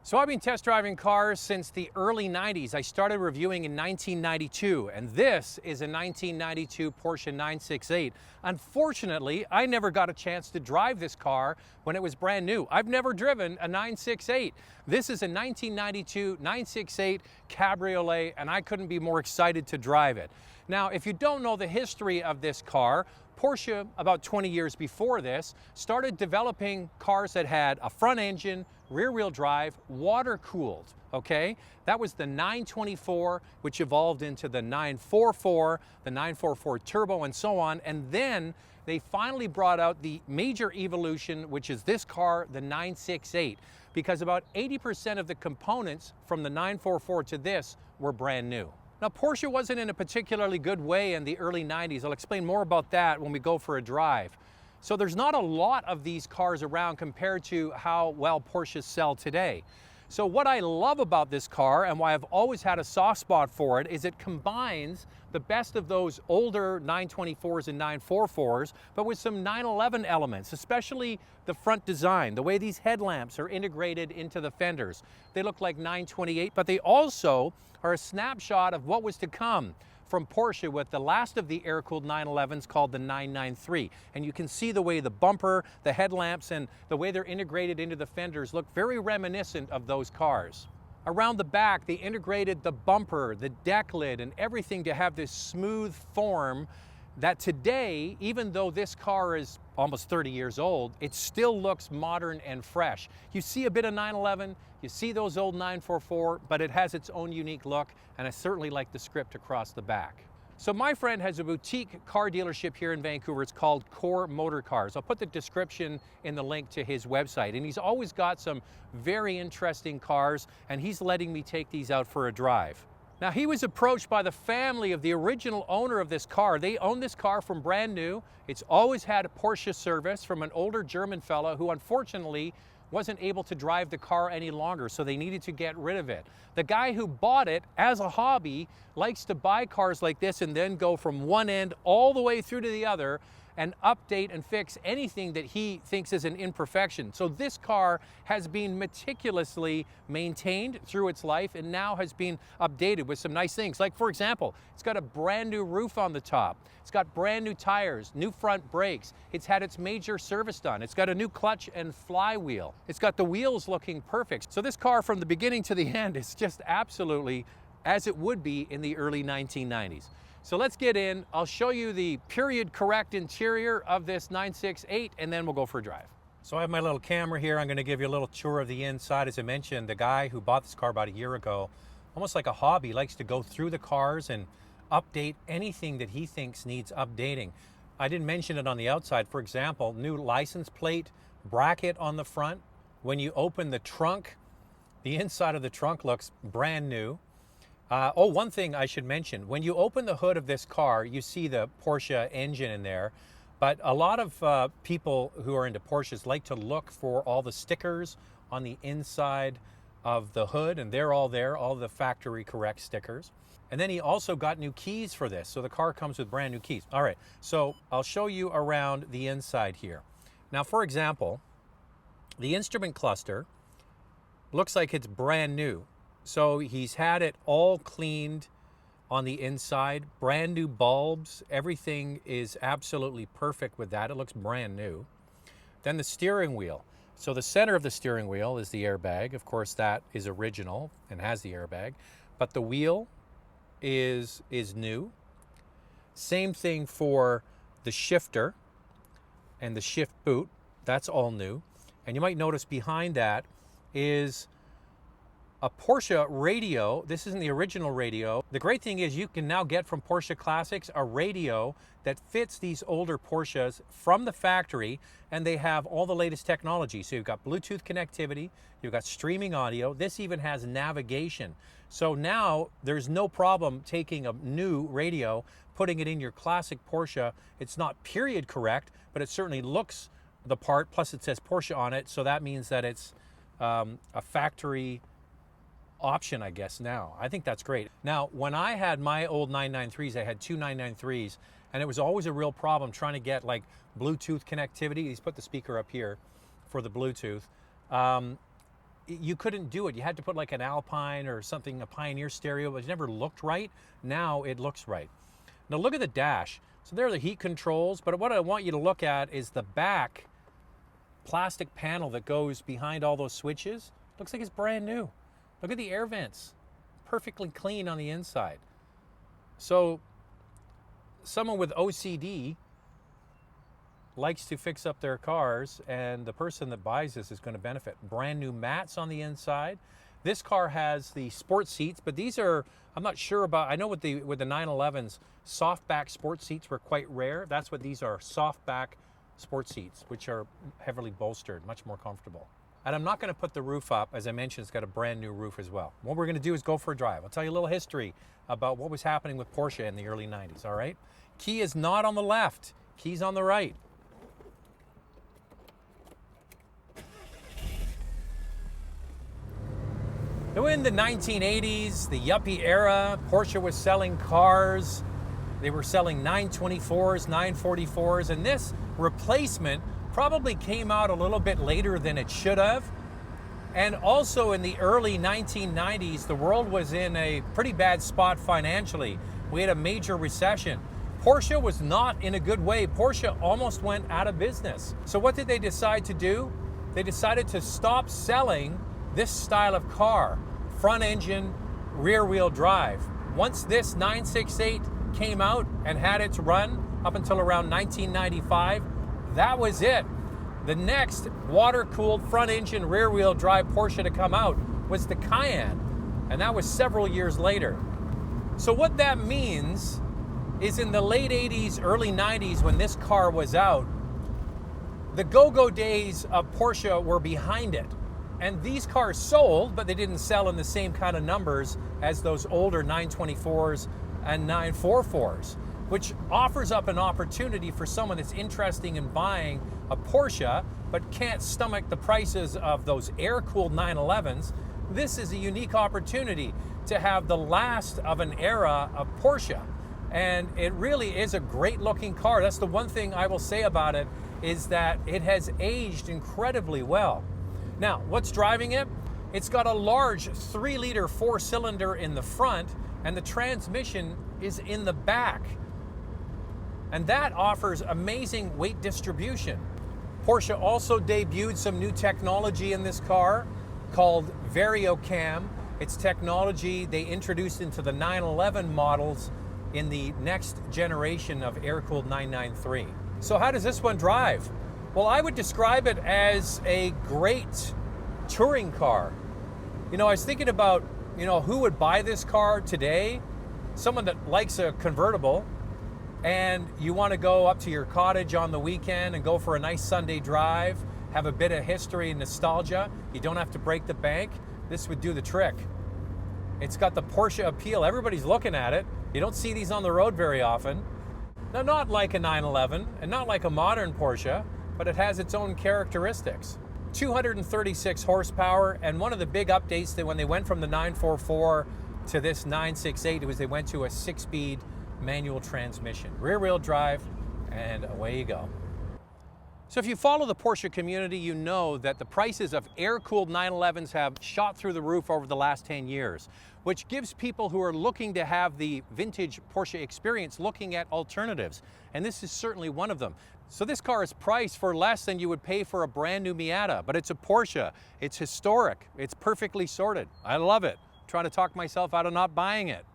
So I've been test driving cars since the early 90s. I started reviewing in 1992, and this is a 1992 Porsche 968. Unfortunately, I never got a chance to drive this car when it was brand new. I've never driven a 968. This is a 1992 968 Cabriolet, and I couldn't be more excited to drive it. Now, if you don't know the history of this car, Porsche, about 20 years before this, started developing cars that had a front engine, rear-wheel drive, water-cooled, okay? That was the 924, which evolved into the 944, the 944 Turbo, and so on. And then they finally brought out the major evolution, which is this car, the 968, because about 80% of the components from the 944 to this were brand new. Now, Porsche wasn't in a particularly good way in the early 90s. I'll explain more about that when we go for a drive. So there's not a lot of these cars around compared to how well Porsches sell today. So what I love about this car and why I've always had a soft spot for it is it combines the best of those older 924s and 944s, but with some 911 elements, especially the front design, the way these headlamps are integrated into the fenders. They look like 928, but they also are a snapshot of what was to come from Porsche with the last of the air-cooled 911s called the 993. And you can see the way the bumper, the headlamps, and the way they're integrated into the fenders look very reminiscent of those cars. Around the back, they integrated the bumper, the deck lid, and everything to have this smooth form that today, even though this car is almost 30 years old, it still looks modern and fresh. You see a bit of 911, you see those old 944, but it has its own unique look, and I certainly like the script across the back. So my friend has a boutique car dealership here in Vancouver. It's called Core Motor Cars. I'll put the description in the link to his website, and he's always got some very interesting cars, and he's letting me take these out for a drive. Now, he was approached by the family of the original owner of this car. They own this car from brand new. It's always had a Porsche service from an older German fellow who unfortunately wasn't able to drive the car any longer, so they needed to get rid of it. The guy who bought it as a hobby likes to buy cars like this and then go from one end all the way through to the other and update and fix anything that he thinks is an imperfection. So this car has been meticulously maintained through its life and now has been updated with some nice things. Like, for example, it's got a brand new roof on the top. It's got brand new tires, new front brakes. It's had its major service done. It's got a new clutch and flywheel. It's got the wheels looking perfect. So this car from the beginning to the end is just absolutely as it would be in the early 1990s. So let's get in. I'll show you the period correct interior of this 968 and then we'll go for a drive. So I have my little camera here. I'm going to give you a little tour of the inside. As I mentioned, the guy who bought this car about a year ago, almost like a hobby, likes to go through the cars and update anything that he thinks needs updating. I didn't mention it on the outside. For example, new license plate bracket on the front. When you open the trunk, the inside of the trunk looks brand new. One thing I should mention, when you open the hood of this car, you see the Porsche engine in there, but a lot of people who are into Porsches like to look for all the stickers on the inside of the hood, and they're all there, all the factory correct stickers. And then he also got new keys for this, so the car comes with brand new keys. All right, so I'll show you around the inside here. Now, for example, the instrument cluster looks like it's brand new. So he's had it all cleaned on the inside, brand new bulbs. Everything is absolutely perfect with that. It looks brand new. Then the steering wheel. So the center of the steering wheel is the airbag. Of course, that is original and has the airbag, but the wheel is new. Same thing for the shifter and the shift boot. That's all new. And you might notice behind that is a Porsche radio. This isn't the original radio. The great thing is you can now get from Porsche Classics a radio that fits these older Porsches from the factory, and they have all the latest technology. So you've got Bluetooth connectivity, you've got streaming audio. This even has navigation. So now there's no problem taking a new radio, putting it in your classic Porsche. It's not period correct, but it certainly looks the part, plus it says Porsche on it, so that means that it's a factory option, I guess, now. I think that's great. Now, when I had my old 993s, I had two 993s, and it was always a real problem trying to get like Bluetooth connectivity. He's put the speaker up here for the Bluetooth. you couldn't do it. You had to put like an Alpine or something, a Pioneer stereo, but it never looked right. Now it looks right. Now look at the dash. So there are the heat controls, but what I want you to look at is the back plastic panel that goes behind all those switches. Looks like it's brand new. Look at the air vents, perfectly clean on the inside. So someone with OCD likes to fix up their cars, and the person that buys this is going to benefit. Brand new mats on the inside. This car has the sport seats, but these are, I'm not sure about, I know with the 911s, soft back sport seats were quite rare. That's what these are, soft back sport seats, which are heavily bolstered, much more comfortable. And I'm not going to put the roof up. As I mentioned, it's got a brand new roof as well. What we're going to do is go for a drive. I'll tell you a little history about what was happening with Porsche in the early 90s, all right? Key is not on the left, key's on the right. Now in the 1980s, the yuppie era, Porsche was selling cars. They were selling 924s, 944s, and this replacement probably came out a little bit later than it should have. And also in the early 1990s, the world was in a pretty bad spot financially. We had a major recession. Porsche was not in a good way. Porsche almost went out of business. So what did they decide to do? They decided to stop selling this style of car, front engine, rear wheel drive. Once this 968 came out and had its run up until around 1995, that was it. The next water-cooled front engine, rear wheel drive Porsche to come out was the Cayenne, and that was several years later. So what that means is in the late 80s, early 90s, when this car was out, the go-go days of Porsche were behind it. And these cars sold, but they didn't sell in the same kind of numbers as those older 924s and 944s, which offers up an opportunity for someone that's interested in buying a Porsche, but can't stomach the prices of those air-cooled 911s. This is a unique opportunity to have the last of an era of Porsche. And it really is a great looking car. That's the one thing I will say about it, is that it has aged incredibly well. Now, what's driving it? It's got a large 3-liter 4-cylinder in the front, and the transmission is in the back. And that offers amazing weight distribution. Porsche also debuted some new technology in this car called VarioCam. It's technology they introduced into the 911 models in the next generation of air-cooled 993. So how does this one drive? Well, I would describe it as a great touring car. You know, I was thinking about, who would buy this car today? Someone that likes a convertible, and you want to go up to your cottage on the weekend and go for a nice Sunday drive, have a bit of history and nostalgia. You don't have to break the bank. This would do the trick. It's got the Porsche appeal. Everybody's looking at it. You don't see these on the road very often. Now, not like a 911 and not like a modern Porsche, but it has its own characteristics. 236 horsepower, and one of the big updates that when they went from the 944 to this 968 was they went to a 6-speed manual transmission, rear wheel drive, and away you go. So if you follow the Porsche community, you know that the prices of air-cooled 911s have shot through the roof over the last 10 years, which gives people who are looking to have the vintage Porsche experience looking at alternatives. And this is certainly one of them. So this car is priced for less than you would pay for a brand new Miata, but it's a Porsche. It's historic. It's perfectly sorted. I love it. I'm trying to talk myself out of not buying it.